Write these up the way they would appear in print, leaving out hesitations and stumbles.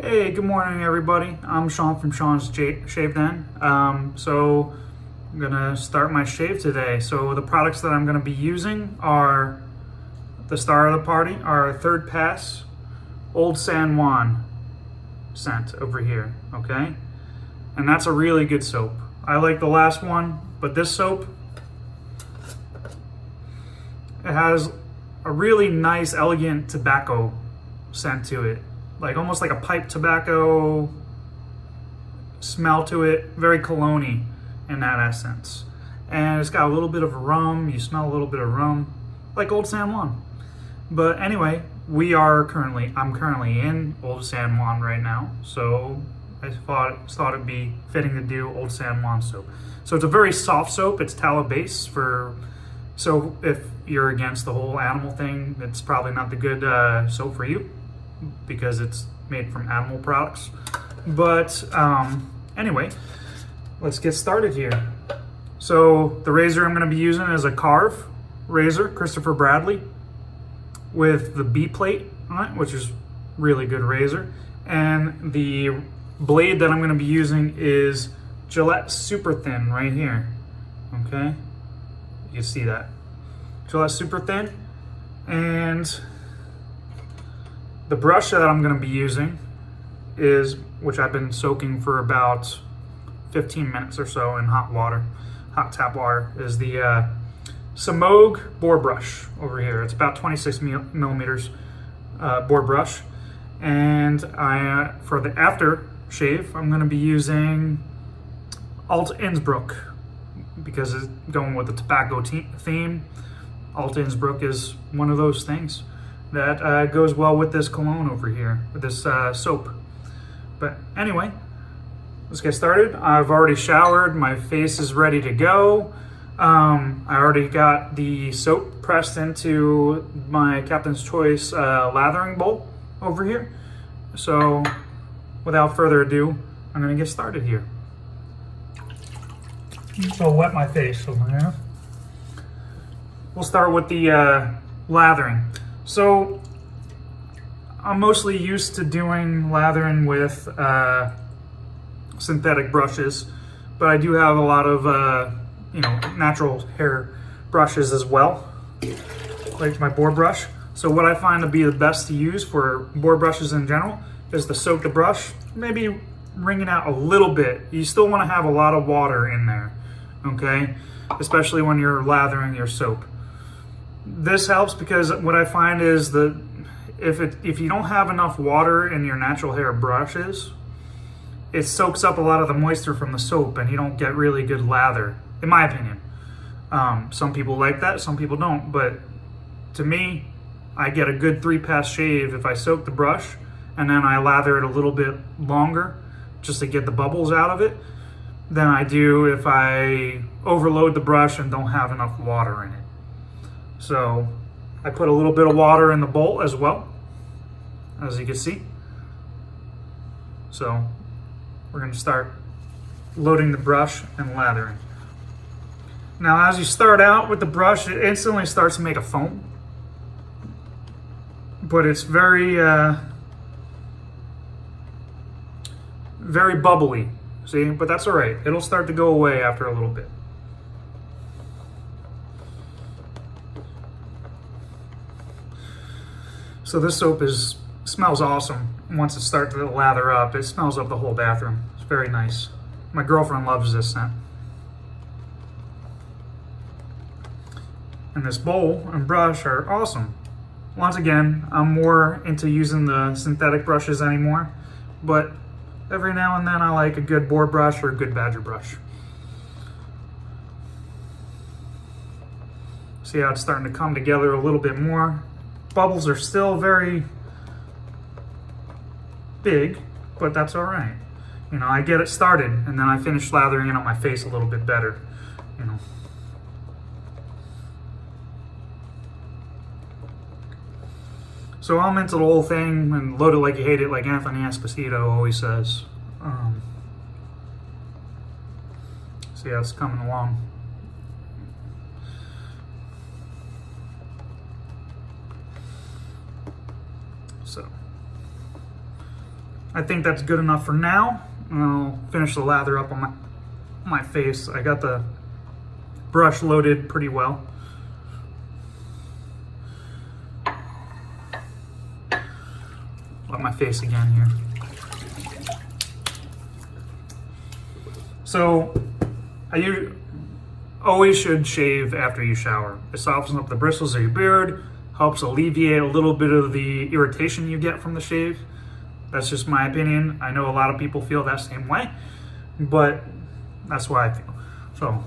Hey, good morning, everybody. I'm Sean from Sean's Shave Den. So I'm gonna start my shave today. So the products that I'm gonna be using are the star of the party, our third pass Old San Juan scent over here. Okay, and that's a really good soap. I like the last one, but this soap, it has a really nice, elegant tobacco scent to it. Like almost like a pipe tobacco smell to it, very cologne-y in that essence. And it's got a little bit of rum, you smell a little bit of rum, like Old San Juan. But anyway, I'm currently in Old San Juan right now, so I thought it'd be fitting to do Old San Juan soap. So it's a very soft soap, it's tallow base so if you're against the whole animal thing, it's probably not the good soap for you, because it's made from animal products. But anyway, let's get started here. So the razor I'm going to be using is a Karve razor, Christopher Bradley, with the B plate on it, which is really good razor. And the blade that I'm going to be using is Gillette Super Thin right here. Okay, you see that? Gillette Super Thin. And the brush that I'm going to be using is, which I've been soaking for about 15 minutes or so in hot tap water, is the Semogue boar brush over here. It's about 26 millimeters boar brush. And for the after shave, I'm going to be using Alt Innsbruck, because it's going with the tobacco theme. Alt Innsbruck is one of those things that goes well with this cologne over here, with this soap. But anyway, let's get started. I've already showered, my face is ready to go. I already got the soap pressed into my Captain's Choice lathering bowl over here. So without further ado, I'm gonna get started here. So I'll wet my face over here. We'll start with the lathering. So I'm mostly used to doing lathering with synthetic brushes, but I do have a lot of natural hair brushes as well, like my boar brush. So what I find to be the best to use for boar brushes in general is to soak the brush, maybe wring it out a little bit. You still want to have a lot of water in there, okay? Especially when you're lathering your soap. This helps because what I find is that if you don't have enough water in your natural hair brushes, it soaks up a lot of the moisture from the soap and you don't get really good lather, in my opinion. Some people like that, some people don't, but to me, I get a good 3-pass shave if I soak the brush and then I lather it a little bit longer just to get the bubbles out of it than I do if I overload the brush and don't have enough water in it. So I put a little bit of water in the bowl as well, as you can see. So we're going to start loading the brush and lathering. Now as you start out with the brush, it instantly starts to make a foam, but it's very very bubbly, see? But that's all right. It'll start to go away after a little bit. So this soap smells awesome. Once it starts to lather up, it smells up the whole bathroom. It's very nice. My girlfriend loves this scent. And this bowl and brush are awesome. Once again, I'm more into using the synthetic brushes anymore, but every now and then I like a good boar brush or a good badger brush. See how it's starting to come together a little bit more. Bubbles are still very big, but that's all right. You know, I get it started and then I finish lathering it on my face a little bit better, you know. So I'm into the whole thing and load it like you hate it, like Anthony Esposito always says. See how it's coming along. So I think that's good enough for now. I'll finish the lather up on my face. I got the brush loaded pretty well. Let my face again here. So you always should shave after you shower. It softens up the bristles of your beard, helps alleviate a little bit of the irritation you get from the shave. That's just my opinion. I know a lot of people feel that same way, but that's why I feel. So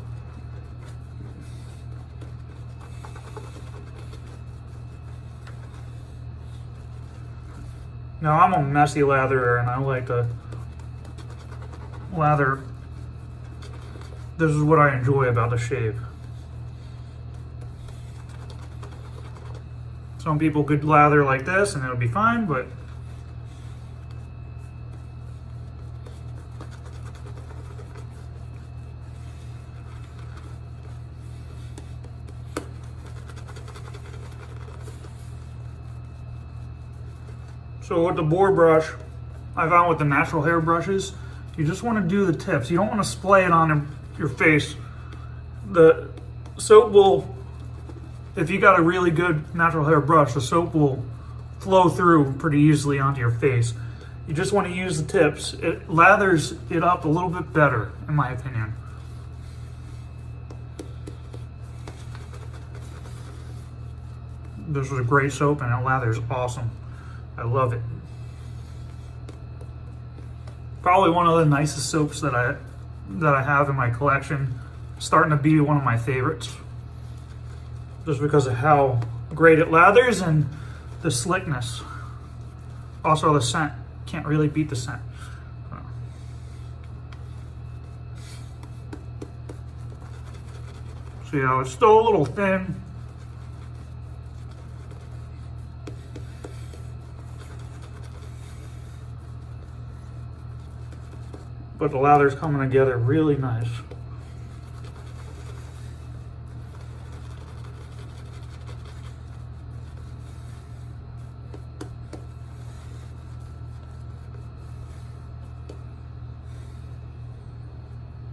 now I'm a messy latherer, and I like to lather. This is what I enjoy about the shave. Some people could lather like this and it'll be fine, but so with the boar brush, I found with the natural hair brushes, you just want to do the tips. You don't want to splay it on your face. The soap will, if you got a really good natural hair brush, the soap will flow through pretty easily onto your face. You just want to use the tips. It lathers it up a little bit better, in my opinion. This is a great soap and it lathers awesome. I love it. Probably one of the nicest soaps that I have in my collection. Starting to be one of my favorites. Just because of how great it lathers and the slickness. Also the scent. Can't really beat the scent. See how it's still a little thin. But the lather's coming together really nice.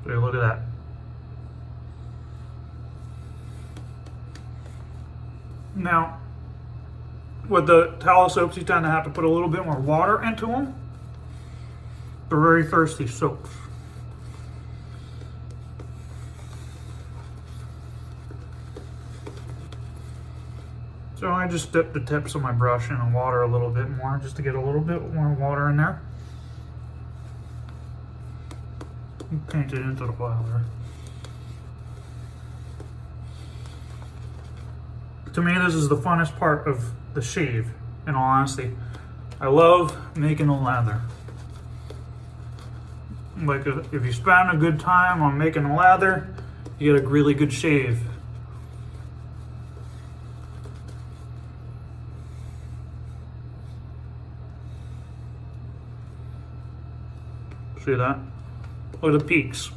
So look at that. Now, with the towel soaps, you tend to have to put a little bit more water into them. They're very thirsty soaps. So I just dip the tips of my brush in the water a little bit more, just to get a little bit more water in there. And paint it into the lather. To me, this is the funnest part of the shave, in all honesty. I love making a lather. Like if you spend a good time on making a lather, you get a really good shave. See that? Look at the peaks.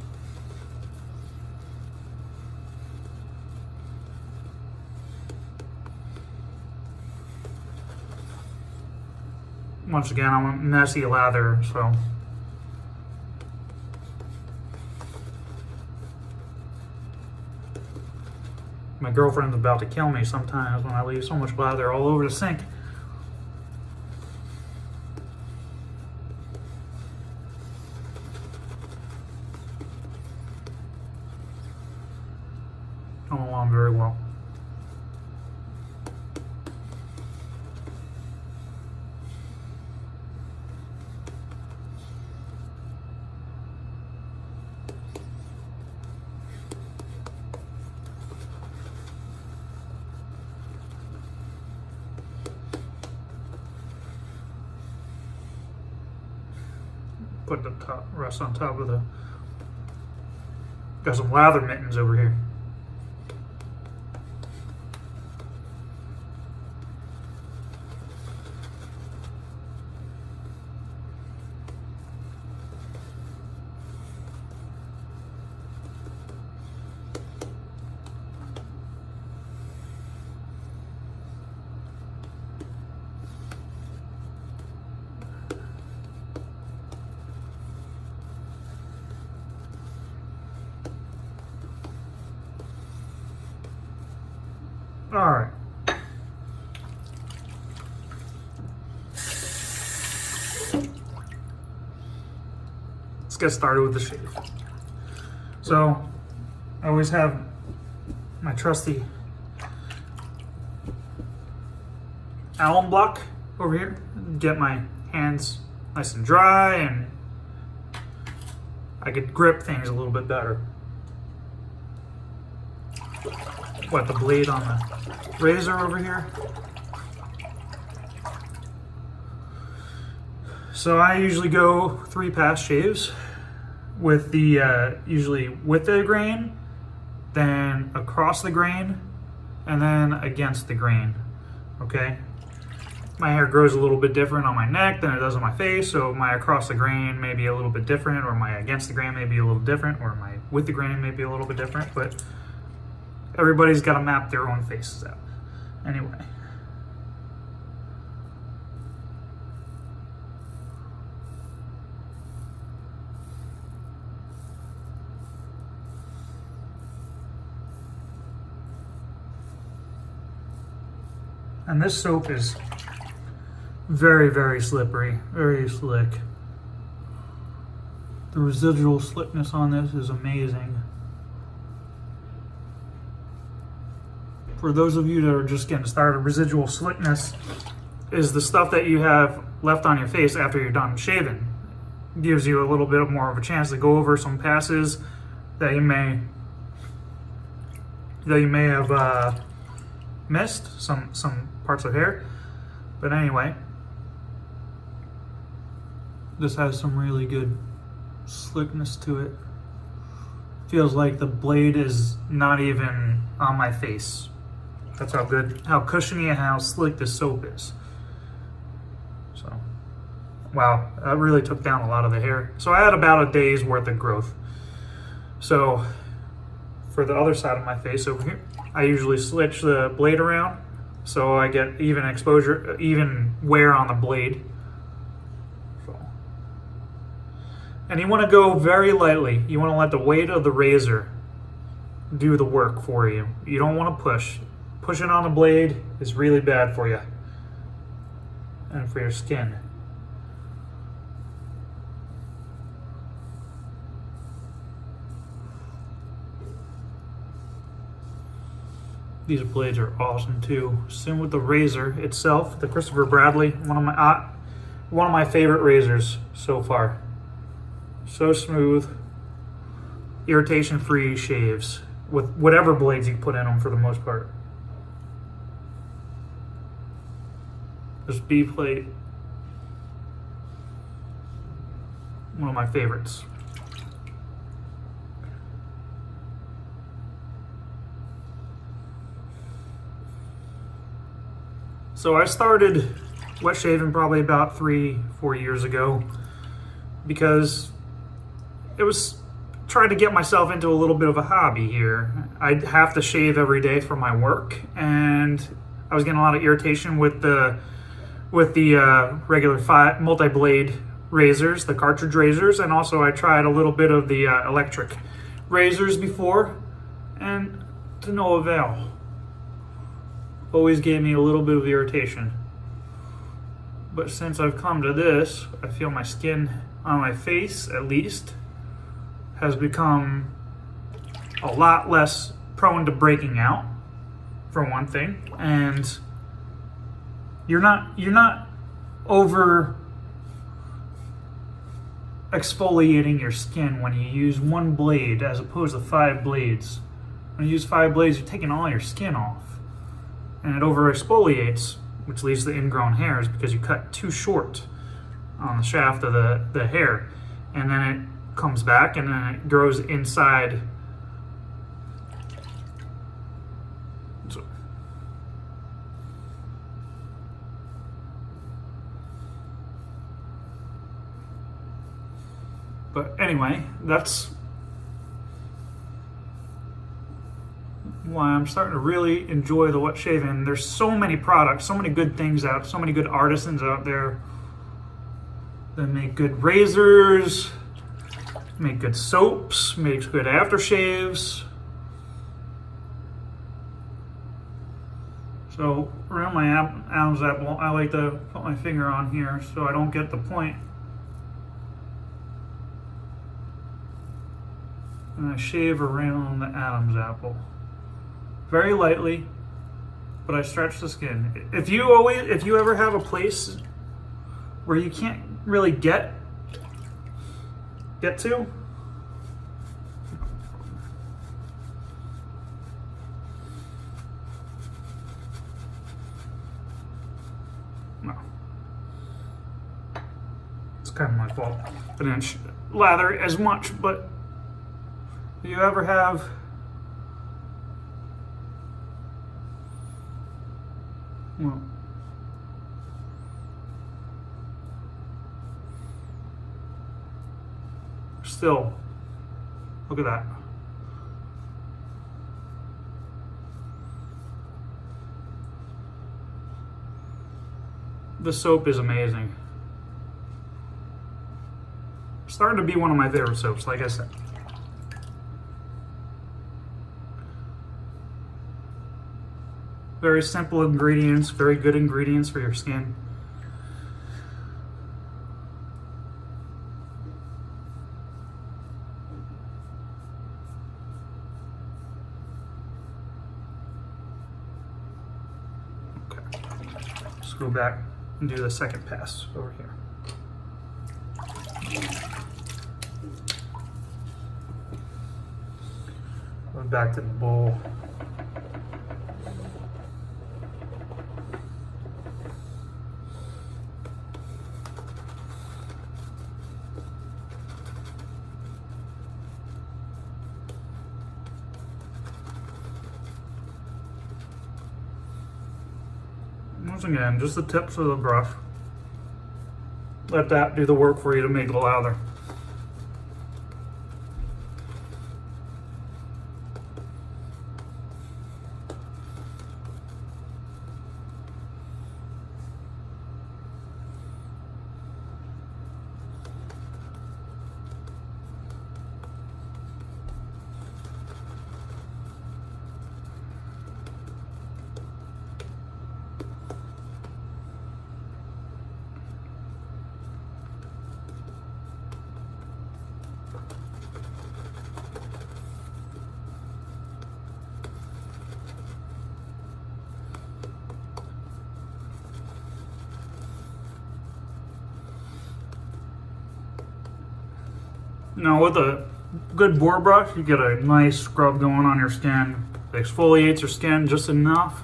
Once again, I'm a messy latherer, so. My girlfriend's about to kill me sometimes when I leave so much lather all over the sink. Coming along very well. Put the top rest on top of the. Got some lather mittens over here. All right. Let's get started with the shave. So I always have my trusty alum block over here. Get my hands nice and dry, and I could grip things a little bit better. Wet the blade on the razor over here. So I usually go 3 pass shaves with the usually with the grain, then across the grain, and then against the grain. Okay, my hair grows a little bit different on my neck than it does on my face, so my across the grain may be a little bit different, or my against the grain may be a little different, or my with the grain may be a little bit different, but everybody's got to map their own faces out. Anyway. And this soap is very, very slippery, very slick. The residual slickness on this is amazing. For those of you that are just getting started, residual slickness is the stuff that you have left on your face after you're done shaving. It gives you a little bit more of a chance to go over some passes that you may have missed, some parts of hair. But anyway, this has some really good slickness to it. Feels like the blade is not even on my face. That's how good, how cushiony and how slick this soap is. So, wow, that really took down a lot of the hair. So I had about a day's worth of growth. So for the other side of my face over here, I usually switch the blade around so I get even exposure, even wear on the blade. So. And you want to go very lightly. You want to let the weight of the razor do the work for you. You don't want to push. Pushing on the blade is really bad for you and for your skin. These blades are awesome too. Same with the razor itself, the Christopher Bradley, one of my favorite razors so far. So smooth, irritation-free shaves with whatever blades you put in them for the most part. This B plate, one of my favorites. So I started wet shaving probably about 3-4 years ago because it was trying to get myself into a little bit of a hobby here. I'd have to shave every day for my work, and I was getting a lot of irritation with the regular multi-blade razors, the cartridge razors, and also I tried a little bit of the electric razors before, and to no avail. Always gave me a little bit of irritation. But since I've come to this, I feel my skin on my face, at least, has become a lot less prone to breaking out, for one thing, and you're not over exfoliating your skin when you use one blade as opposed to 5 blades. When you use 5 blades, you're taking all your skin off. And it over exfoliates, which leaves the ingrown hairs because you cut too short on the shaft of the hair. And then it comes back and then it grows inside. So. But anyway, that's why I'm starting to really enjoy the wet shaving. There's so many products, so many good things out, so many good artisans out there that make good razors, make good soaps, makes good aftershaves. So around my Adam's apple, I like to put my finger on here so I don't get the point. And I shave around the Adam's apple. Very lightly, but I stretch the skin. If you ever have a place where you can't really get to, no, it's kind of my fault. I didn't lather it as much, but if you ever have well, still, look at that. The soap is amazing. It's starting to be one of my favorite soaps, like I said. Very simple ingredients, very good ingredients for your skin. Okay, let's go back and do the second pass over here. Going back to the bowl. Once again, just the tips of the brush. Let that do the work for you to make the lather. Now with a good boar brush, you get a nice scrub going on your skin. It exfoliates your skin just enough.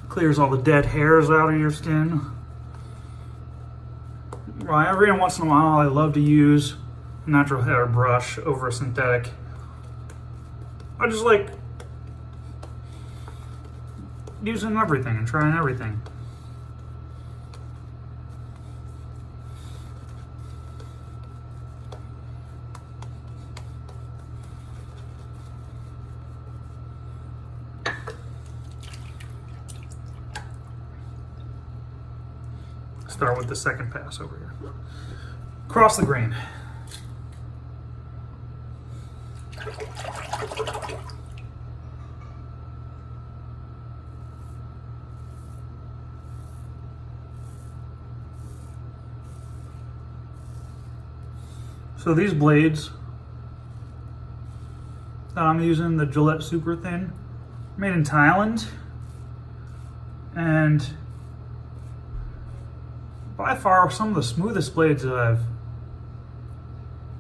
Clears all the dead hairs out of your skin. Well, every once in a while I love to use a natural hair brush over a synthetic. I just like using everything and trying everything. Start with the second pass over here. Cross the grain. So these blades that I'm using, the Gillette Super Thin, made in Thailand, and by far some of the smoothest blades that I've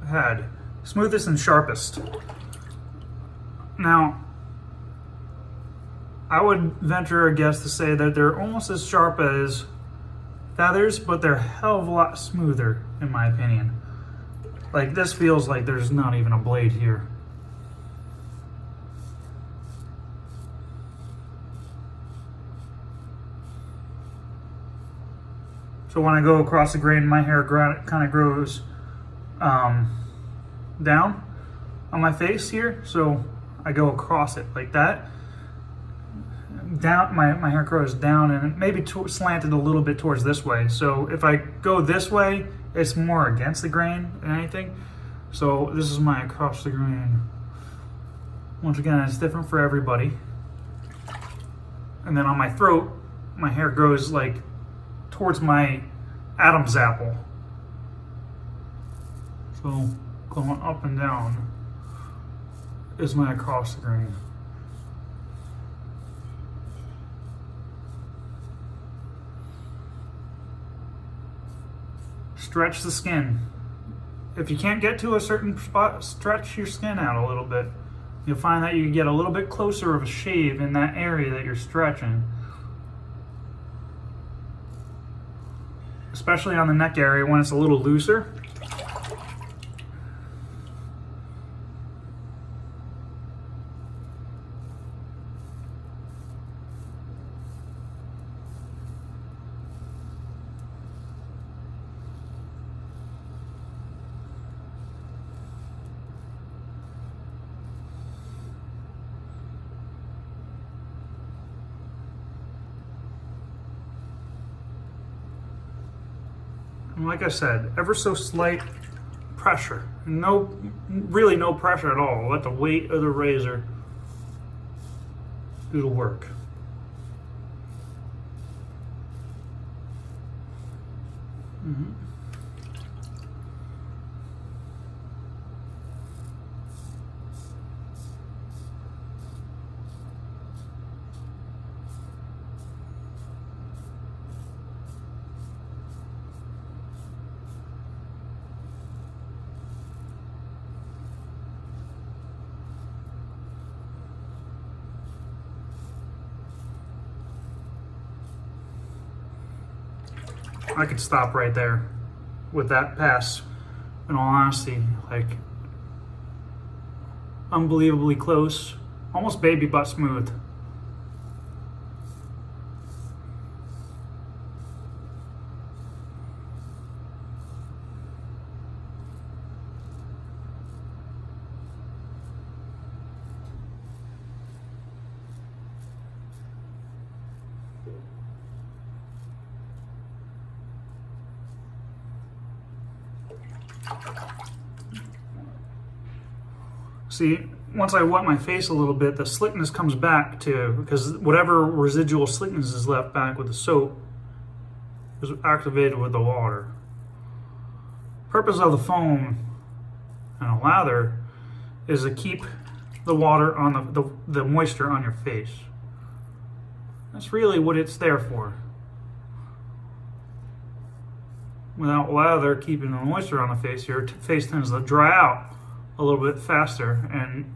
had. Smoothest and sharpest. Now, I would venture a guess to say that they're almost as sharp as feathers, but they're a hell of a lot smoother, in my opinion. Like, this feels like there's not even a blade here. So when I go across the grain, my hair kind of grows down on my face here. So I go across it like that. Down, my hair grows down and maybe slanted a little bit towards this way. So if I go this way, it's more against the grain than anything. So this is my across the grain. Once again, it's different for everybody. And then on my throat, my hair goes like towards my Adam's apple. So going up and down is my across the grain. Stretch the skin. If you can't get to a certain spot, stretch your skin out a little bit. You'll find that you get a little bit closer of a shave in that area that you're stretching. Especially on the neck area when it's a little looser. And like I said, ever so slight pressure. Really no pressure at all. Let the weight of the razor do the work. I could stop right there with that pass, in all honesty. Like, unbelievably close, almost baby butt smooth. See, once I wet my face a little bit, the slickness comes back too, because whatever residual slickness is left back with the soap is activated with the water. Purpose of the foam and a lather is to keep the water on the moisture on your face. That's really what it's there for. Without lather keeping the moisture on the face, your face tends to dry out a little bit faster, and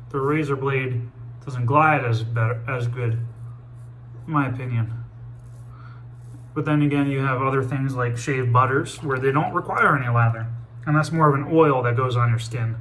the razor blade doesn't glide as good, in my opinion. But then again, you have other things like shave butters where they don't require any lather, and that's more of an oil that goes on your skin.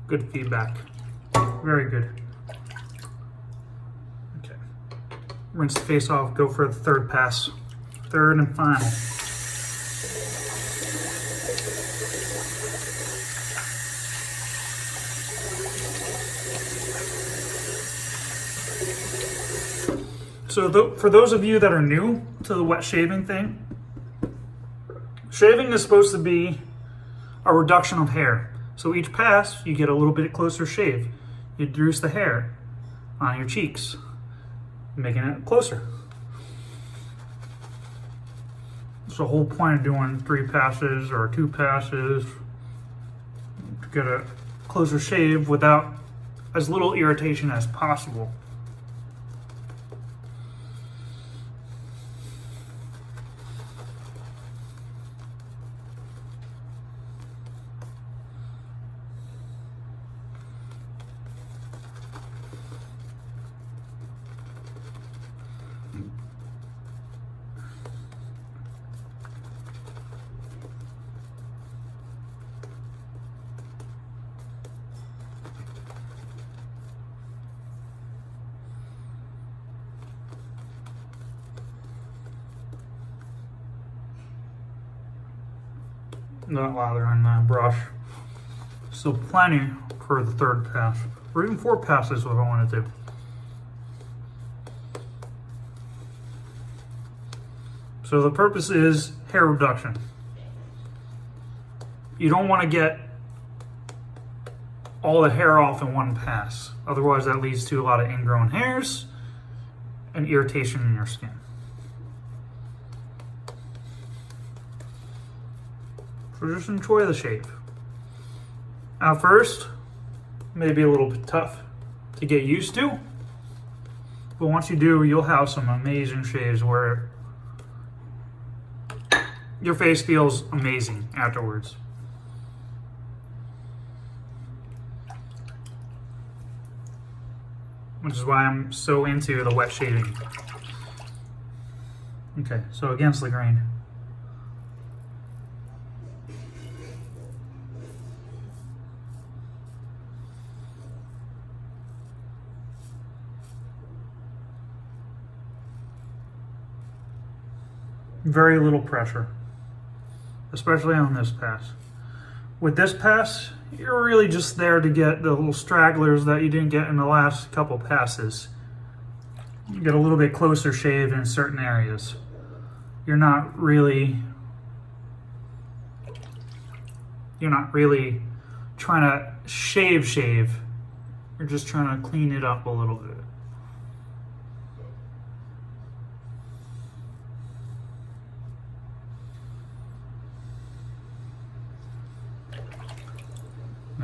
Good feedback. Very good. Okay. Rinse the face off, go for the third pass. Third and final. So for those of you that are new to the wet shaving thing, shaving is supposed to be a reduction of hair. So each pass, you get a little bit closer shave. You reduce the hair on your cheeks, making it closer. That's the whole point of doing 3 passes or 2 passes, to get a closer shave without as little irritation as possible. Not lather on the brush. So plenty for the third pass, or even 4 passes if I wanted to. So the purpose is hair reduction. You don't want to get all the hair off in one pass. Otherwise that leads to a lot of ingrown hairs and irritation in your skin. So just enjoy the shave. At first, maybe a little bit tough to get used to, but once you do, you'll have some amazing shaves where your face feels amazing afterwards. Which is why I'm so into the wet shaving. Okay, so against the grain. Very little pressure, especially on this pass. With this pass, you're really just there to get the little stragglers that you didn't get in the last couple passes. You get a little bit closer shave in certain areas. You're not really trying to shave. You're just trying to clean it up a little bit.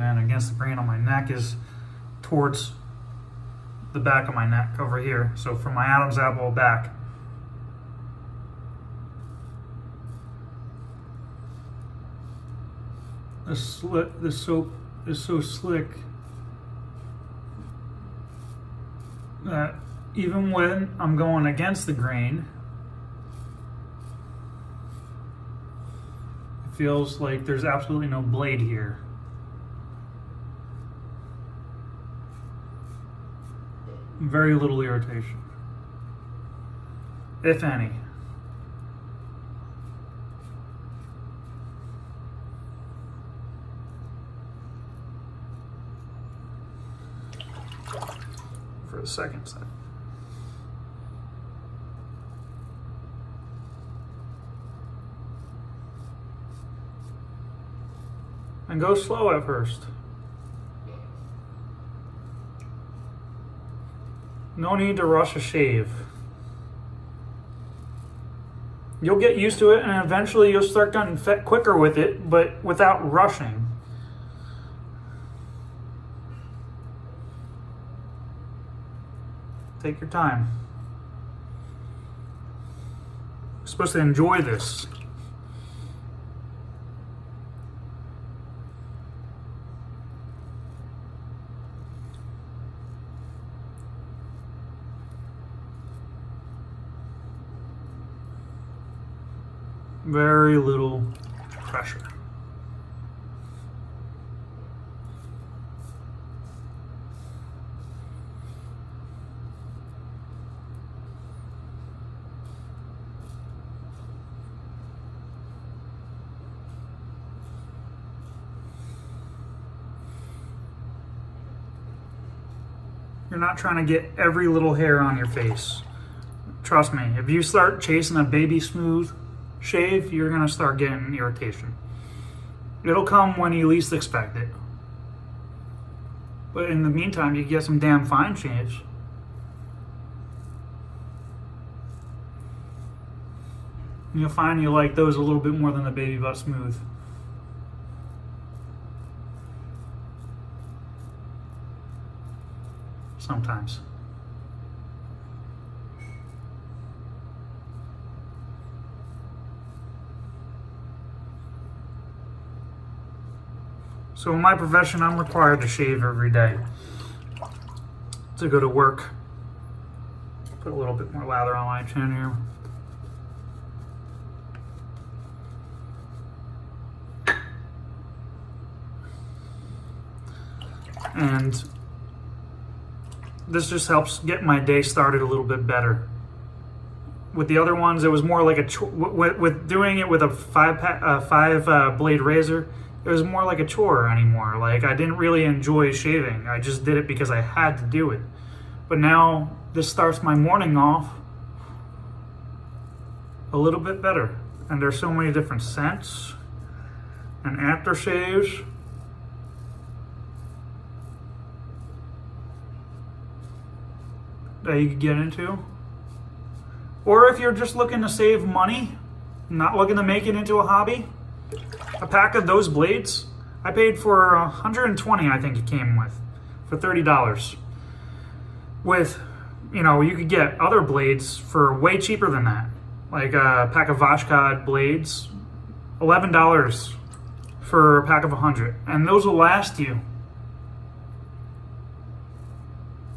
And against the grain on my neck is towards the back of my neck over here. So from my Adam's apple back. This soap is so slick that even when I'm going against the grain, it feels like there's absolutely no blade here. Very little irritation, if any. For the second set. And go slow at first. No need to rush a shave. You'll get used to it and eventually you'll start getting fit quicker with it, but without rushing. Take your time. You're supposed to enjoy this. Very little pressure. You're not trying to get every little hair on your face. Trust me, if you start chasing a baby smooth shave, you're gonna start getting irritation. It'll come when you least expect it. But in the meantime, you get some damn fine shaves. And you'll find you like those a little bit more than the baby butt smooth. Sometimes. So in my profession, I'm required to shave every day to go to work. Put a little bit more lather on my chin here. And this just helps get my day started a little bit better. With the other ones, it was more like a with doing it with a five blade razor. It was more like a chore anymore. Like, I didn't really enjoy shaving. I just did it because I had to do it. But now this starts my morning off a little bit better. And there's so many different scents and aftershaves. That you could get into. Or if you're just looking to save money, not looking to make it into a hobby, a pack of those blades, I paid for 120, I think it came with, for $30. With, you know, you could get other blades for way cheaper than that. Like a pack of Vashkad blades, $11 for a pack of 100. And those will last you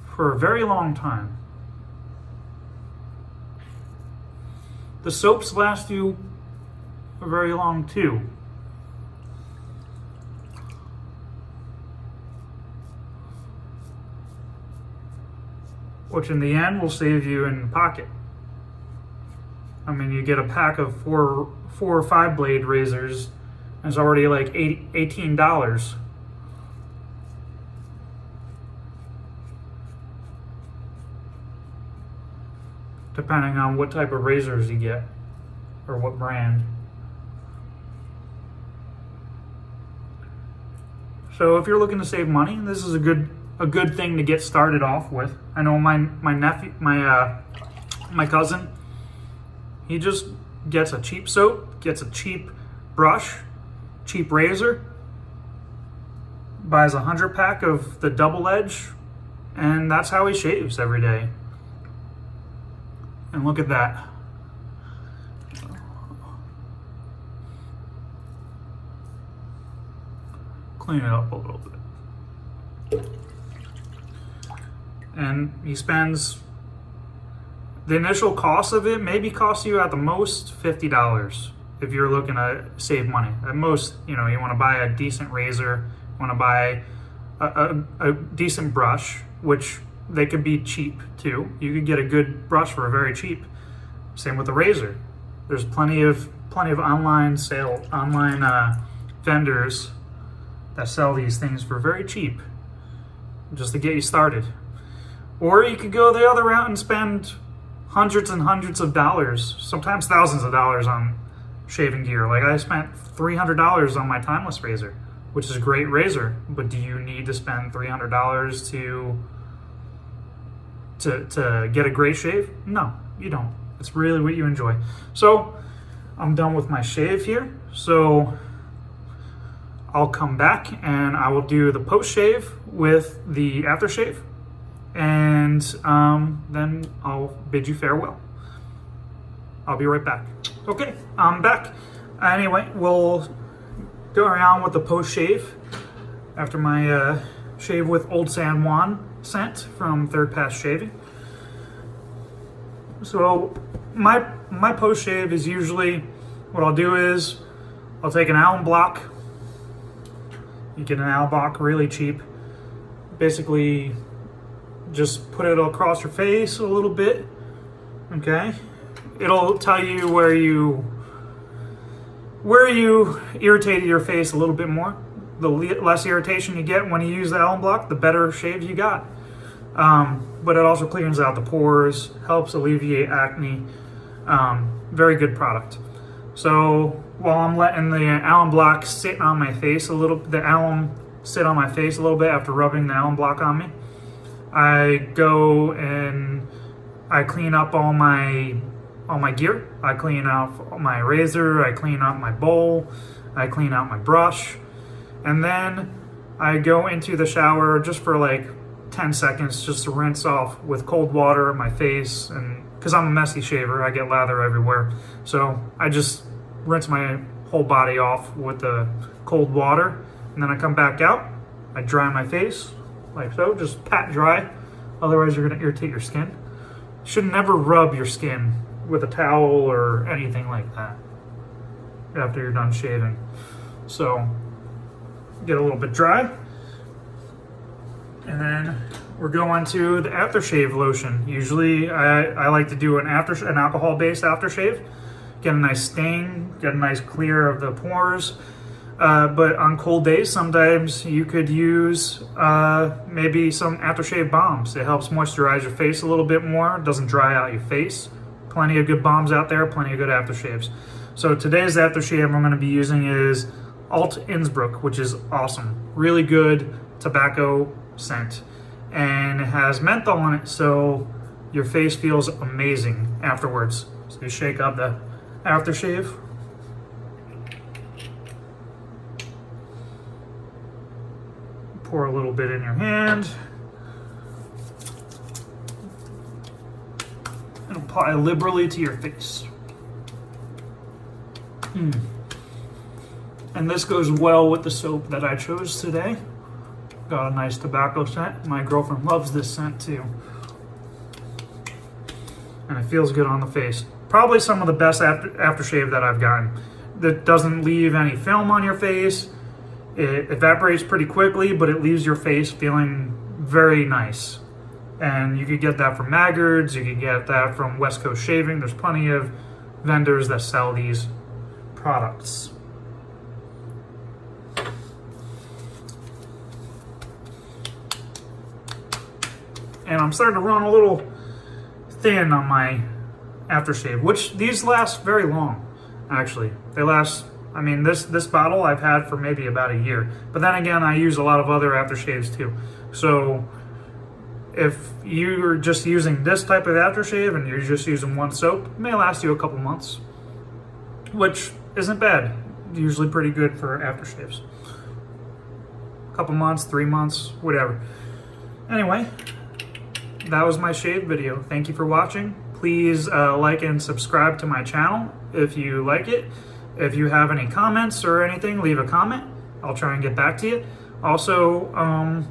for a very long time. The soaps last you very long too. Which in the end will save you in pocket. I mean, you get a pack of four or five blade razors, and it's already like $18. Depending on what type of razors you get or what brand. So if you're looking to save money, this is a good thing to get started off with. I know my cousin, he just gets a cheap soap, gets a cheap brush, cheap razor, buys a 100 pack of the double edge, and that's how he shaves every day. And look at that. Clean it up a little bit. And he spends, the initial cost of it maybe costs you at the most $50 if you're looking to save money. At most, you know, you want to buy a decent razor, you want to buy a decent brush, which they could be cheap too. You could get a good brush for very cheap. Same with the razor. There's plenty of online vendors that sell these things for very cheap, just to get you started. Or you could go the other route and spend hundreds and hundreds of dollars, sometimes thousands of dollars on shaving gear. Like, I spent $300 on my timeless razor, which is a great razor, but do you need to spend $300 to get a great shave? No, you don't. It's really what you enjoy. So I'm done with my shave here. So I'll come back and I will do the post shave with the aftershave, and then I'll bid you farewell. I'll be right back. Okay, I'm back. Anyway, we'll go around with the post shave after my shave with Old San Juan scent from Third Pass Shaving. So my post shave is usually, what I'll do is I'll take an alum block. You get an alum block really cheap. Basically, just put it across your face a little bit. Okay, it'll tell you where you irritated your face a little bit more. The less irritation you get when you use the alum block, the better shave you got. But it also cleans out the pores, helps alleviate acne. Very good product. So while I'm letting the alum block sit on my face a little, the alum sit on my face a little bit after rubbing the alum block on me, I go and I clean up all my gear. I clean out my razor, I clean out my bowl, I clean out my brush, and then I go into the shower just for like 10 seconds just to rinse off with cold water my face, and because I'm a messy shaver, I get lather everywhere, so I just rinse my whole body off with the cold water, and then I come back out, I dry my face like so, just pat dry, otherwise you're going to irritate your skin. You should never rub your skin with a towel or anything like that after you're done shaving. So get a little bit dry, and then we're going to the aftershave lotion. Usually I like to do an alcohol-based aftershave. Get a nice stain, get a nice clear of the pores. But on cold days, sometimes you could use maybe some aftershave balms. It helps moisturize your face a little bit more. It doesn't dry out your face. Plenty of good balms out there, plenty of good aftershaves. So today's aftershave I'm going to be using is Alt Innsbruck, which is awesome. Really good tobacco scent. And it has menthol in it, so your face feels amazing afterwards. So you shake up the aftershave. Pour a little bit in your hand. And apply liberally to your face. And this goes well with the soap that I chose today. Got a nice tobacco scent. My girlfriend loves this scent too. And it feels good on the face. Probably some of the best aftershave that I've gotten. That doesn't leave any film on your face. It evaporates pretty quickly, but it leaves your face feeling very nice. And you could get that from Maggards, you could get that from West Coast Shaving. There's plenty of vendors that sell these products. And I'm starting to run a little thin on my aftershave, which these last very long, actually. They last, I mean, this bottle I've had for maybe about a year. But then again, I use a lot of other aftershaves too. So if you're just using this type of aftershave and you're just using one soap, it may last you a couple months, which isn't bad. Usually pretty good for aftershaves. A couple months, 3 months, whatever. Anyway, that was my shave video. Thank you for watching. Please like and subscribe to my channel if you like it. If you have any comments or anything, leave a comment. I'll try and get back to you. Also,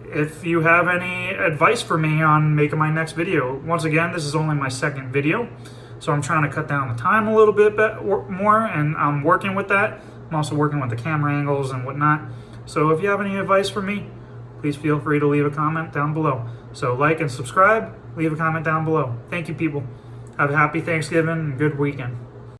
if you have any advice for me on making my next video, once again, this is only my second video, so I'm trying to cut down the time a little bit more, and I'm working with that. I'm also working with the camera angles and whatnot. So if you have any advice for me, please feel free to leave a comment down below. So like and subscribe, leave a comment down below. Thank you, people. Have a happy Thanksgiving and good weekend.